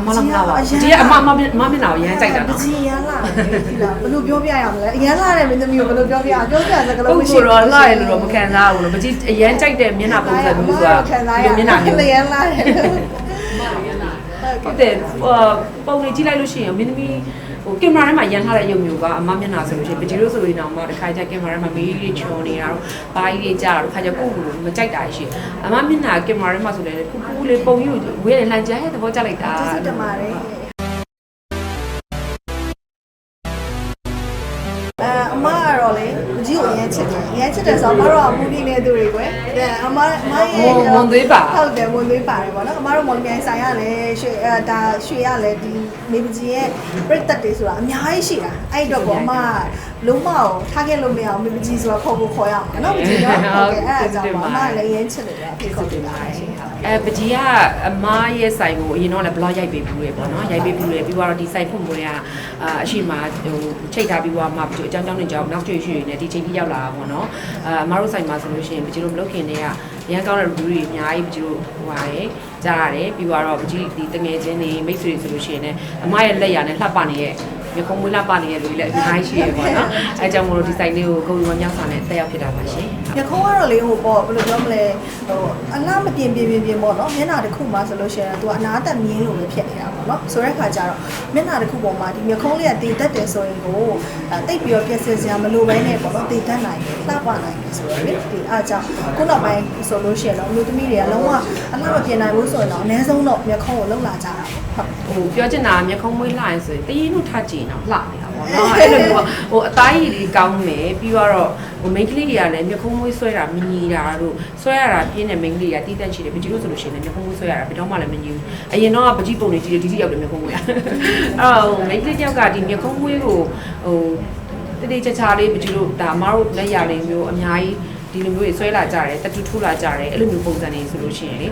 မလားမလားပါဒီကအမမျက်နှာကိုရမ်းကြိုက်တာနော်ပကြီးရမ်းလာတယ်ဒီလားဘယ်လိုပြောပြရမလဲအရမ်းလာတယ်မင်းသမီးကိုဘယ်လိုပြောပြပြောပြစကားလုံးမရှိဘူးတော့လာရလို့တော့မခံစားဘူးလို့ပကြီးအရမ်းကြိုက်တဲ့မျက်နှာပုံစံမျိုးဆိုတာဒီမျက်နှာမျိုးရမ်းလာတယ်ဟုတ်တယ်ပုံလေးကြည့်လိုက်လို့ရှိရင်မင်းသမီးဟိုကင်မရာထဲမှာရန်ထားတဲ့ရုပ်မျိုးကအမမျက်နှာဆိုလို့ရှိရင်ပကြီးတို့ဆိုရင်တော့မှတစ်ခါကျကင်မရာထဲမှာမေးလေးချွန်နေတာတော့ဘာကြီးတွေကြားတော့ခါကျကိုယ့်ကိုမကြိုက်တာရှိအမမျက်နှာကင်မရာထဲမှာဆိုလည်းပူပူလေးပုံယူဝေးတယ်လှန်ကြရဲ့သဘောကျလိုက်တာကျေးဇူးတင်ပါတယ်အမကတော့လေမကြီးကိုအရင်ချစ်တယ်ဆိုတော့အမတို့ကမူပြီးနေသူတွေကွယ်အမရဲ့မွန်သွေးပါဟုတ်တယ်မွန်သွေးပါတယ်ပေါ့နော်အမတို့မော်လမြိုင်ဆိုင်ရလဲရွှေဒါရွှေရလဲဒီမေပကြီးရဲ့ပြိတ္တတွေဆိုတာအများကြီးရှိတာအဲ့တော့ပေါ့အမလုံးမအောင်ထားခဲ့လို့မရအောင်မေပကြီးဆိုတာခေါ်ရမှာနော်ပကြီးနော်ဟုတ်ကဲ့အဲ့ဒါကြောင့်အမလည်းရင်းချစ်တယ်ဖြစ်ခေါ်တယ်ပကြီးကအမရဲ့ဆိုင်ကိုအရင်တော့လည်း blog ရိုက်ပေးဘူးလေပေါ့နော်ရိုက်ပေးဘူးလေပြီးတော့ဒီဆိုင်ဖွင့်ပွဲကအရှိမဟိုချိတ်ထားပြီးတော့မှပကြီးအကြောင်းနဲ့ကြောင်းနောက်ကျွေးရွှေနေဒီချိန်ကြီးရောက်လာတာပေါ့နော်အမတို့ဆိုင်မှာဆိုလို့ရှိရင်ပကြီးတို့မလုပ်ခင်တည်းကရန်ကောင်းတဲ့ review တွေအများကြီးပကြီးတို့ဟိုပါတယ်ကြားရတယ်ပြီးတော့ပကြီးဒီတငယ်ချင်းတွေမိတ်ဆွေတွေဆိုလို့ရှိရင်လည်းအမရဲ့လက်ရနဲ့လှပနေတဲ့ရခုံမွေးလာပါနေတဲ့လူတွေလည်းအများကြီးရှိရပေါ့နော်အဲကြောင့်မလို့ဒီဆိုင်လေးကိုဂုဏ်ယူမြောက်စာနဲ့တက်ရောက်ဖြစ်တာပါရှင်ရခုံကတော့လေဟိုပေါ့ဘယ်လိုပြောမလဲဟိုအလားမပြင်းပေါ့နော်မျက်နှာတစ်ခုမှဆိုလို့ရှိရင်သူကအနာသက်မြင်းလို့ပဲဖြစ်နေတာပေါ့နော်ဆိုတဲ့ခါကျတော့မျက်နှာတစ်ခုပေါ်မှာဒီမျက်ခုံးလေးကတည်တတ်တယ်ဆိုရင်ကိုတိတ်ပြီးတော့ပြည့်စင်စရာမလိုဘဲနဲ့ပေါ့နော်တည်တတ်နိုင်တယ်လှပနိုင်တယ်ဆိုတော့လေဒီအားကြောင့်ခုနောက်ပိုင်းဆိုလို့ရှိရင်တော့လူသမီးတွေကလုံးဝအလားမပြင်းနိုင်ဘူးဆိုရင်တော့အနည်းဆုံးတော့မျက်ခုံးကိုလှုပ်လာကြတာပေါ့ဟိုပြောချင်တာမျက်ခုံးမွေးလာရင်ဆိုရင်တရင်တို့ထားကြည့်တော့လှနေတာပေါ့နော်အဲ့လိုမျိုးဟိုအသားရည်လေးကောင်းမယ်ပြီးတော့ဟို main ကလေးတွေကလည်းမျက်ခုံးမွေးဆွဲတာမညီတာတို့ဆွဲရတာပြင်းတဲ့ main ကလေးတွေကတီးတန့်ချီတယ်ပကြီးတို့ဆိုလို့ရှိရင်လည်းမျက်ခုံးမွေးဆွဲရတာဘယ်တော့မှလည်းမညီဘူးအရင်တော့ပကြီးပုံတွေကြည့်တယ်ဒီရောက်တယ်မျက်ခုံးမွေးအဲ့ဟို main ကလေးတယောက်ကဒီမျက်ခုံးမွေးကိုဟိုတေးချာလေးပကြီးတို့ဒါအမားတို့လက်ရလေးမျိုးအများကြီးဒီလိုမျိုးဆွဲလာကြတယ်တတူထူလာကြတယ်အဲ့လိုမျိုးပုံစံတွေဆိုလို့ရှိရင်လေ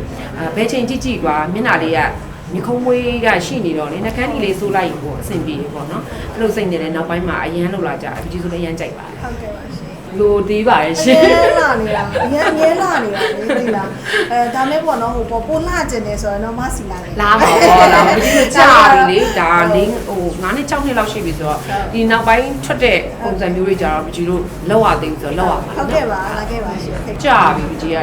ဘယ်ချိန်ကြည့်ကွာမျက်နှာလေးကမြခုံးမွေးကရှိနေတော့လေနှကန်းကြီးလေးစိုးလိုက်ပေါ့အဆင်ပြေပေါ့နော်အဲ့လိုစိတ်နေတယ်နောက်ပိုင်းမှာအရန်လောက်လာကြအပကြီးဆိုလည်းအရန်ကြိုက်ပါတယ်ဟုတ်ကဲ့ပါရှင်လိုသေးပါရဲ့ရှင်ရဲလာနေတာအရန်မြဲလာနေတာလေဒီလားဒါမဲ့ပေါ့နော်ဟိုပေါ်ပိုလှကျင်နေဆိုတော့တော့မစီလာတယ်လာပါတော့လာပကြီးကြာပြီလေဒါလေးဟို9နှစ်6နှစ်လောက်ရှိပြီဆိုတော့ဒီနောက်ပိုင်းထွက်တဲ့ပုံစံမျိုးတွေကြတော့ပကြီးတို့လောက်ရသေးဘူးဆိုတော့လောက်ရမှာဟုတ်ကဲ့ပါလာခဲ့ပါရှင်ကြာပြီပကြီးက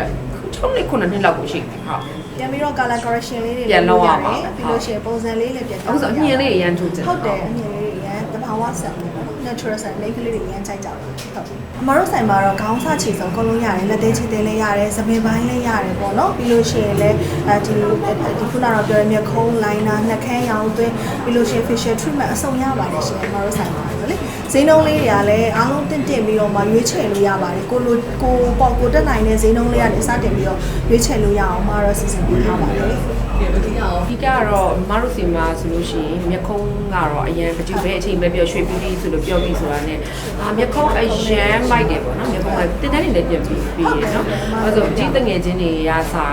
6နှစ်9နှစ်လောက်ကိုရှိပြီဟုတ်ပြန်ပြီးတော့ color correction လေးတွေပြန်လုပ်ရမယ်ပြီးလို့ရှိရင်ပုံစံလေးလည်းပြန်အခုဆိုအမြင်လေးအရန်ထုတ်ကြဟုတ်တယ်အမြင်လေးအရန်တဘာဝဆက်ပေါ့နော် natural ဆက်လေးကလေးတွေအရန်ကြိုက်ကြတယ်ဟုတ်အမတို့ဆိုင်မှာတော့ခေါင်းစချီစုံအကုန်လုံးရတယ်လက်သေးချီသေးလည်းရတယ်စပင်ပိုင်းလည်းရတယ်ပေါ့နော်ပြီးလို့ရှိရင်လည်းဒီခုနကတော့ပြောရမြခုံး liner နှက်ခမ်းရောင်သွင်းပြီးလို့ရှိရင် facial treatment အစုံရပါတယ်ရှင်အမတို့ဆိုင်မှာလေဈေးနှုန်းလေးတွေကလည်းအားလုံးတင်ပြီးတော့မှရွေးချယ်လို့ရပါတယ်ကိုတက်နိုင်တဲ့ဈေးနှုန်းလေးကနေစတင်ပြီးတော့ရွေးချယ်လို့ရအောင်အမတို့စီစဉ်ပေးထားပါတယ်ဒီကတော့မတို့စီမှာဆိုလို့ရှိရင်မျက်ခုံးကတော့အရန်ပကြည့်ပဲအချိန်ပဲပြောရွှေပြီးဆိုလို့ပြောပြီးဆိုတာ ਨੇ မျက်ခုံးအရန်မိုက်တယ်ပေါ့နော်မျက်ခုံးကတင်းတင်းလေးပြန်ပြီးရနော်အဲ့ဆိုဒီတငယ်ချင်းတွေရစာ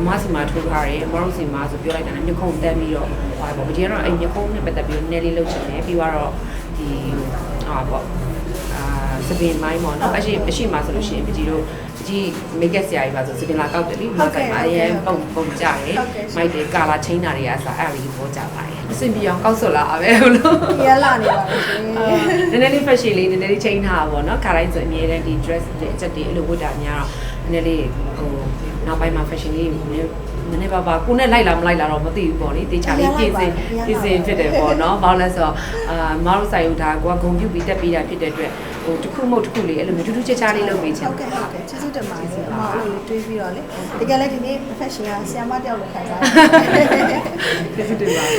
မစီမှာထိုးထားတယ်မတို့စီမှာဆိုပြောလိုက်တာမျက်ခုံးတက်ပြီးတော့ဟောပေါ့ပကြည့်တော့အဲ့မျက်ခုံးနဲ့ပတ်သက်ပြီးနည်းလေးလုပ်ချင်တယ်ပြီးတော့ဒီပေါ့စပင်မိုင်းပေါ့နော်အရှိမှာဆိုလို့ရှိရင်ပကြည့်တို့ကြီးမိတ်ကက်ဆရာကြီးပါဆိုစပင်လာကောက်တယ်လေဒီကမှာအရင်ပုံကြတယ်မိုက်တယ်ကာလာချင်းတာတွေအစားအဲ့ဒါလေးပေါ်ကြပါတယ်အဆင်ပြေအောင်ကောက်ဆွလာပဲဟုတ်လို့ရလာနေပါရှင်နည်းနည်းလေး fashion လေးနည်းနည်းလေးချင်းထားပါဘောနော်ခါတိုင်းဆိုအမြဲတမ်းဒီ dress တွေအချက်တွေအဲ့လိုဝတ်တာများတော့နည်းနည်းလေးဟိုနောက်ပိုင်းမှာ fashion လေးနည်းပါကိုနဲ့လိုက်လာမလိုက်လာတော့မသိဘူးပေါ့လေတေချာလေးပြင်ဆင်ဖြစ်တယ်ပေါ့နော်ဘာလို့လဲဆိုတော့မတို့ဆိုင်ဦးဒါကိုကဂုံပြုတ်ပြီးတက်ပြီးတာဖြစ်တဲ့အတွက်ဟိုတစ်ခုမဟုတ်တစ်ခုလေးအဲ့လိုမျိုးတူတူချာချာလေးလုပ်ပေးချင်ဟုတ်ကဲ့ကျေးဇူးတင်ပါတယ်အမအဲ့လိုတွေးပြီးတော့လေတကယ်လည်းဒီနေ့ fashion ကဆရာမတယောက်လိုခံစားကျေးဇူးတင်ပါတယ်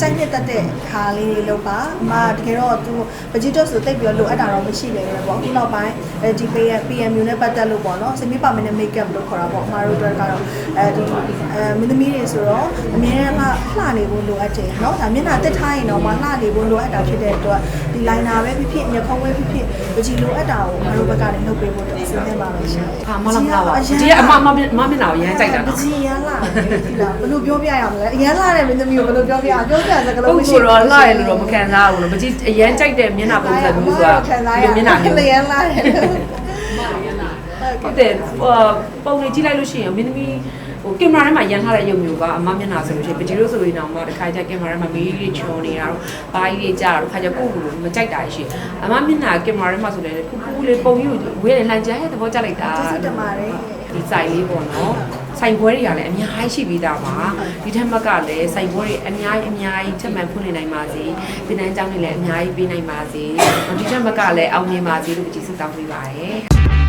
ကြိုက်တဲ့တဲ့ခါလေးတွေလုပ်ပါအမတကယ်တော့သူပကြီးတော့ဆိုတိတ်ပြီးလိုအပ်တာတော့မရှိပဲလေပေါ့အခုနောက်ပိုင်းဒီ PMU နဲ့ပတ်သက်လို့ပေါ့နော် semi permanent makeup လို့ခေါ်တာပေါ့အမတို့ကတော့ဒီမင်းသမီးတွေဆိုတော့အများအားလှနေဖို့လိုအပ်တယ်เนาะဒါမျက်နှာတက်ထားရင်တော့မလှနေဖို့လိုအပ်တာဖြစ်တဲ့အတွက်ဒီ liner ပဲဖြစ်ဖြစ်မျက်ခုံးပဲဖြစ်ဖြစ်ပကြီးလိုအပ်တာကိုအမတို့ဘက်ကနေလုပ်ပေးဖို့တော့စဉ်းစားပါမယ်ရှင်ဟာမလားပါဒီကအမမျက်နှာကိုရမ်းကြိုက်တာနော်ပကြီးရမ်းလာတယ်ဒီလားဘယ်လိုပြောပြရမလဲအရမ်းလာတယ်မင်းသမီးကိုဘယ်လိုပြောပြစကားလုံးမရှိဘူးတော့လှရလို့တော့မခံစားဘူးလို့ပကြီးအရမ်းကြိုက်တဲ့မျက်နှာပုံစံမျိုးဆိုတာဒီမျက်နှာမျိုးရမ်းလာတယ်ဟုတ်တယ်ပုံလေးကြည့်လိုက်လို့ရှိရင်မင်းသမီးဟ ကင်မရာထဲမှာရန်ထားတဲ့ရုပ်မျိုးကအမမျက်နှာဆိုလို့ရှိရင်ပကြီးလို့ဆိုရင်တော့တခါကျကင်မရာထဲမှာမီးလေးချွန်နေတာတော့ဘာကြီးလေးကြာတော့ခါကျကိုယ့်ကိုယ်မကြိုက်တာရှိအမမျက်နှာကင်မရာထဲမှာဆိုလည်းပူပူလေးပုံယူဝေးလှန်ကြတဲ့သဘောကျလိုက်တာ ကျေးဇူးတင်ပါတယ် ဒီဆိုင်လေးပေါ့နော်ဆိုင်ပွဲတွေကလည်းအများကြီးရှိပြီးသားပါဒီထက်မှကလည်းဆိုင်ပွဲတွေအများကြီးချက်မှန်ဖွင့်နေနိုင်ပါစေဒီတိုင်းကျောင်းတွေလည်းအများကြီးပေးနိုင်ပါစေဒီထက်မှကလည်းအောင်မြင်ပါစေလို့ကြည့်စတောင်းပေးပါတယ်